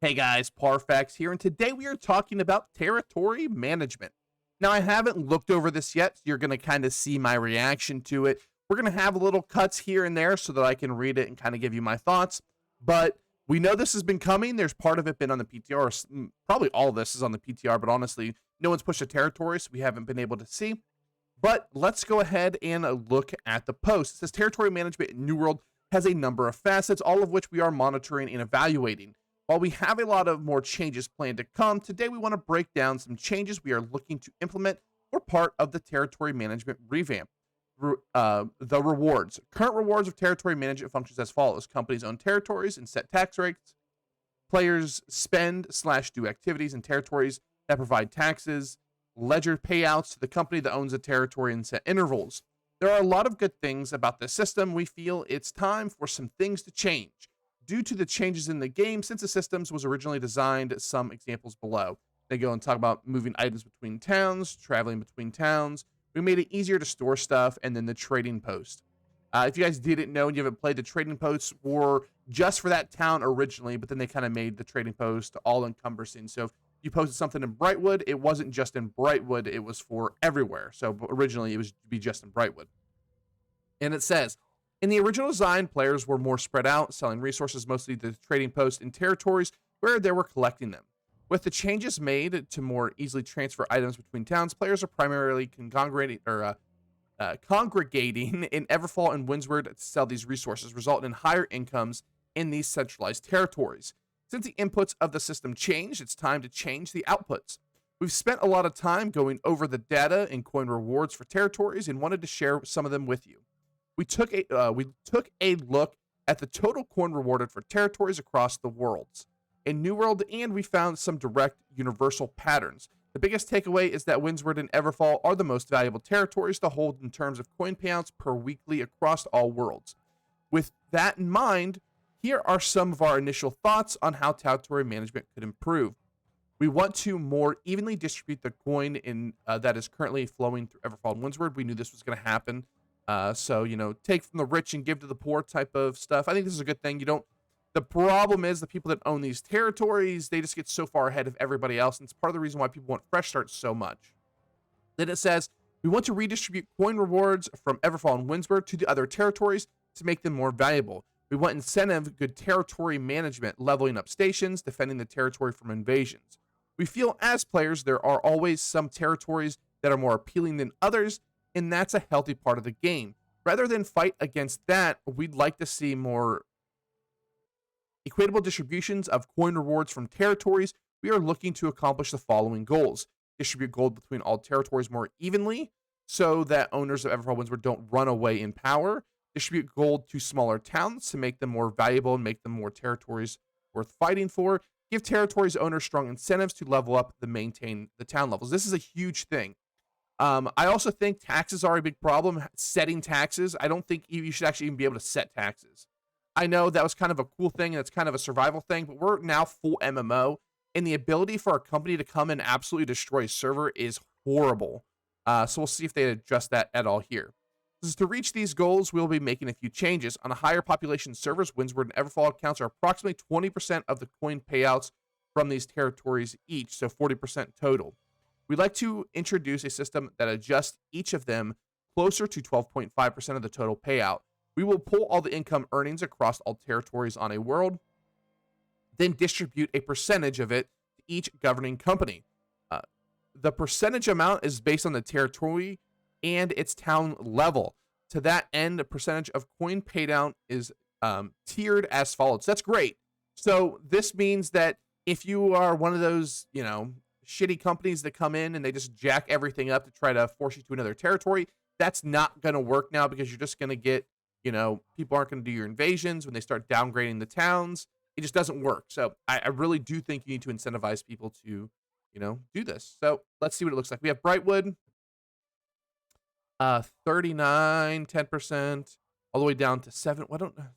Hey guys, Parfax here, and today we are talking about territory management. Now, I haven't looked over this yet, so you're going to kind of see my reaction to it. We're going to have little cuts here and there so that I can read it and kind of give you my thoughts. But we know this has been coming. There's part of it been on the PTR. Probably all of this is on the PTR, but honestly, no one's pushed a territory, so we haven't been able to see. But let's go ahead and look at the post. It says territory management in New World has a number of facets, all of which we are monitoring and evaluating. While we have a lot of more changes planned to come, today we want to break down some changes we are looking to implement or part of the territory management revamp. The rewards. Current rewards of territory management functions as follows. Companies own territories and set tax rates. Players spend/do activities in territories that provide taxes. Ledger payouts to the company that owns a territory and set intervals. There are a lot of good things about this system. We feel it's time for some things to change. Due to the changes in the game since the systems was originally designed, some examples below. They go and talk about moving items between towns, traveling between towns. We made it easier to store stuff, and then the trading post. If you guys didn't know and you haven't played, the trading posts were just for that town originally, but then they kind of made the trading post all encompassing. So if you posted something in Brightwood, it wasn't just in Brightwood, it was for everywhere. So originally it was to be just in Brightwood. And it says, in the original design, players were more spread out, selling resources mostly to trading posts in territories where they were collecting them. With the changes made to more easily transfer items between towns, players are primarily congregating in Everfall and Windsward to sell these resources, resulting in higher incomes in these centralized territories. Since the inputs of the system changed, it's time to change the outputs. We've spent a lot of time going over the data and coin rewards for territories and wanted to share some of them with you. We took a look at the total coin rewarded for territories across the worlds in New World, and we found some direct universal patterns. The biggest takeaway is that Windsward and Everfall are the most valuable territories to hold in terms of coin payouts per weekly across all worlds. With that in mind, here are some of our initial thoughts on how territory management could improve. We want to more evenly distribute the coin that is currently flowing through Everfall and Windsward. We knew this was going to happen. So, take from the rich and give to the poor type of stuff. I think this is a good thing. The problem is the people that own these territories, they just get so far ahead of everybody else. And it's part of the reason why people want fresh starts so much. Then it says, we want to redistribute coin rewards from Everfall and Windsward to the other territories to make them more valuable. We want incentive, good territory management, leveling up stations, defending the territory from invasions. We feel as players, there are always some territories that are more appealing than others, and that's a healthy part of the game. Rather than fight against that, we'd like to see more equitable distributions of coin rewards from territories. We are looking to accomplish the following goals. Distribute gold between all territories more evenly so that owners of Everfall Windsward don't run away in power. Distribute gold to smaller towns to make them more valuable and make them more territories worth fighting for. Give territories owners strong incentives to level up and maintain the town levels. This is a huge thing. I also think taxes are a big problem. Setting taxes. I don't think you should actually even be able to set taxes. I know that was kind of a cool thing and it's kind of a survival thing, but we're now full MMO, and the ability for a company to come and absolutely destroy a server is horrible. So we'll see if they adjust that at all here. To reach these goals, we'll be making a few changes. On a higher population servers, Windsward and Everfall accounts are approximately 20% of the coin payouts from these territories each, so 40% total. We'd like to introduce a system that adjusts each of them closer to 12.5% of the total payout. We will pull all the income earnings across all territories on a world, then distribute a percentage of it to each governing company. The percentage amount is based on the territory and its town level. To that end, the percentage of coin paydown is tiered as follows. That's great. So this means that if you are one of those, shitty companies that come in and they just jack everything up to try to force you to another territory, that's not going to work now because you're just going to get, people aren't going to do your invasions when they start downgrading the towns. It just doesn't work. So I really do think you need to incentivize people to, do this. So let's see what it looks like. We have Brightwood, 39, 10%, all the way down to 7.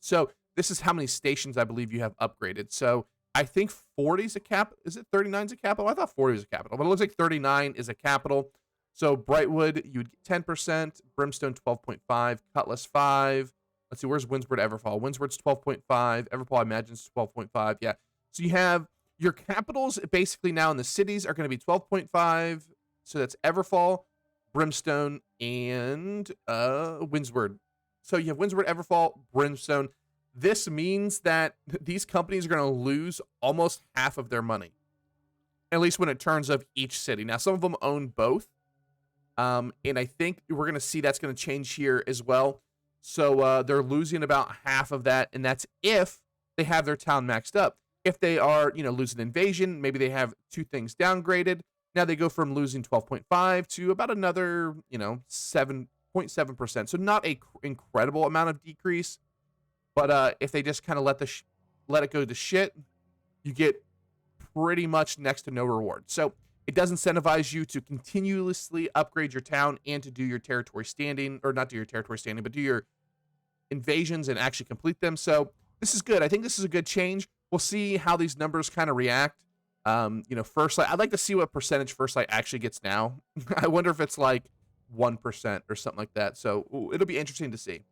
So this is how many stations I believe you have upgraded. So I think 40 is a cap. Is it 39 is a capital? I thought 40 was a capital, but it looks like 39 is a capital. So Brightwood, you would get 10%, Brimstone 12.5, Cutlass 5. Let's see, where's Windsward, Everfall? Windsward's 12.5, Everfall I imagine is 12.5. Yeah. So you your capitals basically now in the cities are going to be 12.5. So that's Everfall, Brimstone, and Windsward. So you have Windsward, Everfall, Brimstone. This means that these companies are going to lose almost half of their money, at least when it turns of each city. Now, some of them own both, and I think we're going to see that's going to change here as well. So they're losing about half of that, and that's if they have their town maxed up. If they are, losing invasion, maybe they have two things downgraded. Now they go from losing 12.5 to about another, 7.7%. So not a incredible amount of decrease, but if they just kind of let it go to shit, you get pretty much next to no reward. So it does incentivize you to continuously upgrade your town and to do your territory standing, or not do your territory standing, but do your invasions and actually complete them. So this is good. I think this is a good change. We'll see how these numbers kind of react. First Light, I'd like to see what percentage First Light actually gets now. I wonder if it's like 1% or something like that. So it'll be interesting to see.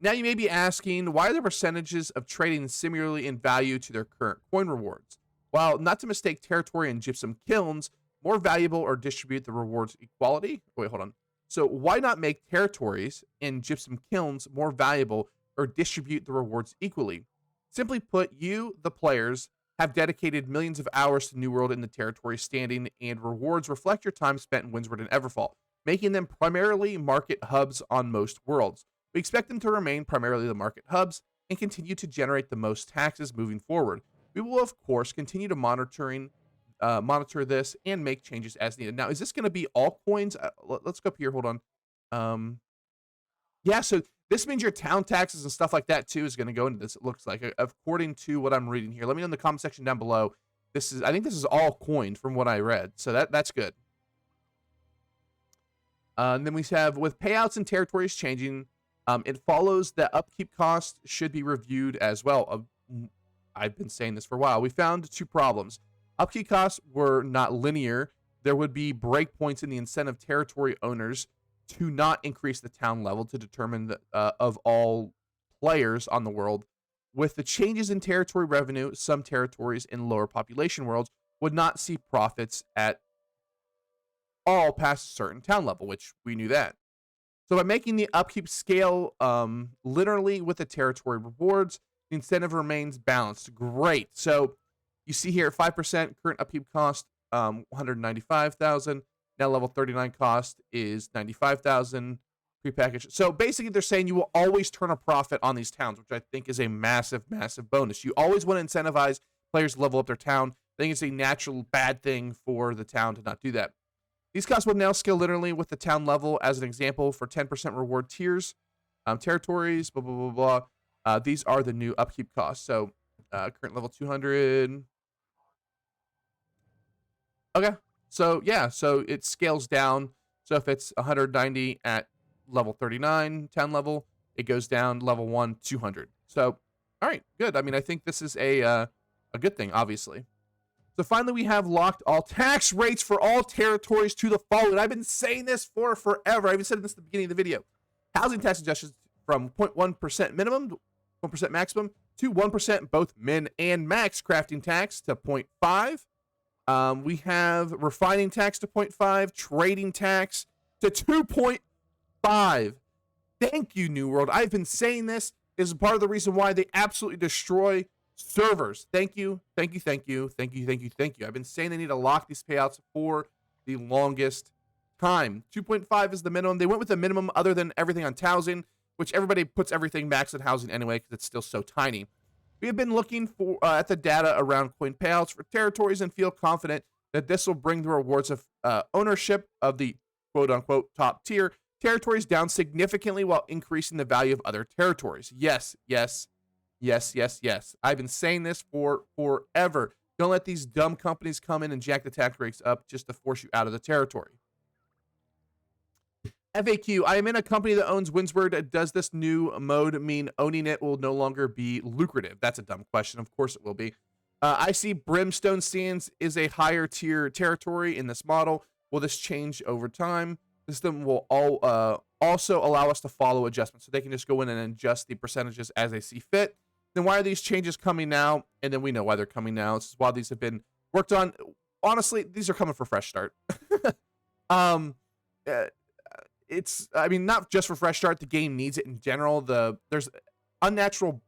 Now you may be asking, why are the percentages of trading similarly in value to their current coin rewards? While not to mistake territory and gypsum kilns more valuable or distribute the rewards equality. Wait, hold on. So why not make territories and gypsum kilns more valuable or distribute the rewards equally? Simply put, you, the players, have dedicated millions of hours to New World in the territory standing, and rewards reflect your time spent in Windsward and Everfall, making them primarily market hubs on most worlds. We expect them to remain primarily the market hubs and continue to generate the most taxes moving forward. We will, of course, continue to monitor this and make changes as needed. Now, is this going to be all coins? Let's go up here. Hold on. Yeah, so this means your town taxes and stuff like that, too, is going to go into this, it looks like, according to what I'm reading here. Let me know in the comment section down below. I think this is all coined from what I read, so that's good. And then we have, with payouts and territories changing, it follows that upkeep costs should be reviewed as well. I've been saying this for a while. We found two problems. Upkeep costs were not linear. There would be breakpoints in the incentive territory owners to not increase the town level to determine of all players on the world. With the changes in territory revenue, some territories in lower population worlds would not see profits at all past a certain town level, which we knew that. So by making the upkeep scale linearly with the territory rewards, the incentive remains balanced. Great. So you see here 5% current upkeep cost, 195,000. Now level 39 cost is 95,000 prepackaged. So basically they're saying you will always turn a profit on these towns, which I think is a massive, massive bonus. You always want to incentivize players to level up their town. I think it's a natural bad thing for the town to not do that. These costs will now scale linearly with the town level. As an example, for 10% reward tiers, territories, blah, blah, blah, blah. These are the new upkeep costs. So current level 200. Okay. So yeah, so it scales down. So if it's 190 at level 39, town level, it goes down level 1, 200. So, all right, good. I mean, I think this is a good thing, obviously. So finally, we have locked all tax rates for all territories to the following. I've been saying this for forever. I even said this at the beginning of the video. Housing tax adjustments from 0.1% minimum, 1% maximum, to 1% both min and max crafting tax to 0.5. We have refining tax to 0.5, trading tax to 2.5. Thank you, New World. I've been saying this. This is part of the reason why they absolutely destroy servers. Thank you, thank you, thank you, thank you, thank you, thank you. I've been saying they need to lock these payouts for the longest time. 2.5 is the minimum. They went with the minimum other than everything on housing, which everybody puts everything max at housing anyway because it's still so tiny. We have been looking for at the data around coin payouts for territories and feel confident that this will bring the rewards of ownership of the quote-unquote top tier territories down significantly while increasing the value of other territories. Yes, yes, yes, yes, yes. I've been saying this for forever. Don't let these dumb companies come in and jack the tax rates up just to force you out of the territory. FAQ, I am in a company that owns Windsward. Does this new mode mean owning it will no longer be lucrative? That's a dumb question. Of course it will be. I see Brimstone Sands is a higher tier territory in this model. Will this change over time? The system will also allow us to follow adjustments. So they can just go in and adjust the percentages as they see fit. then why are these changes coming now? And then we know why they're coming now. This is why these have been worked on. Honestly, these are coming for Fresh Start. um, uh, it's, I mean, not just for Fresh Start. The game needs it in general. There's unnatural,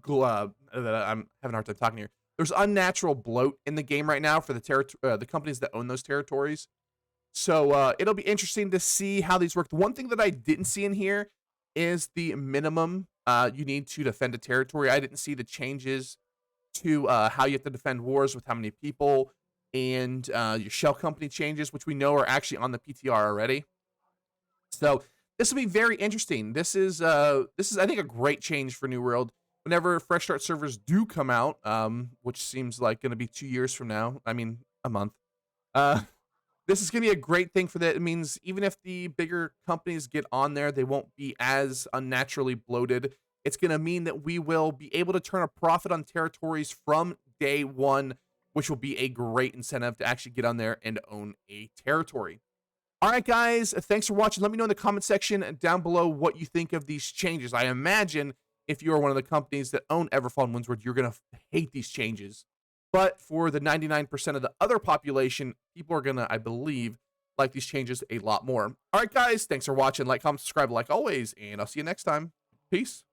I'm having a hard time talking here. There's unnatural bloat in the game right now for the companies that own those territories. So it'll be interesting to see how these work. The one thing that I didn't see in here is the minimum you need to defend a territory. I didn't see the changes to how you have to defend wars with how many people, and your shell company changes, which we know are actually on the PTR already. So this will be very interesting. This is I think a great change for New World. Whenever Fresh Start servers do come out, which seems like going to be 2 years from now. I mean, a month. This is going to be a great thing for that. It means even if the bigger companies get on there, they won't be as unnaturally bloated. It's going to mean that we will be able to turn a profit on territories from day one, which will be a great incentive to actually get on there and own a territory. All right, guys, thanks for watching. Let me know in the comment section down below what you think of these changes. I imagine if you are one of the companies that own Everfall and Windsward, you're going to hate these changes. But for the 99% of the other population, people are going to, I believe, like these changes a lot more. All right, guys, thanks for watching. Like, comment, subscribe, like always, and I'll see you next time. Peace.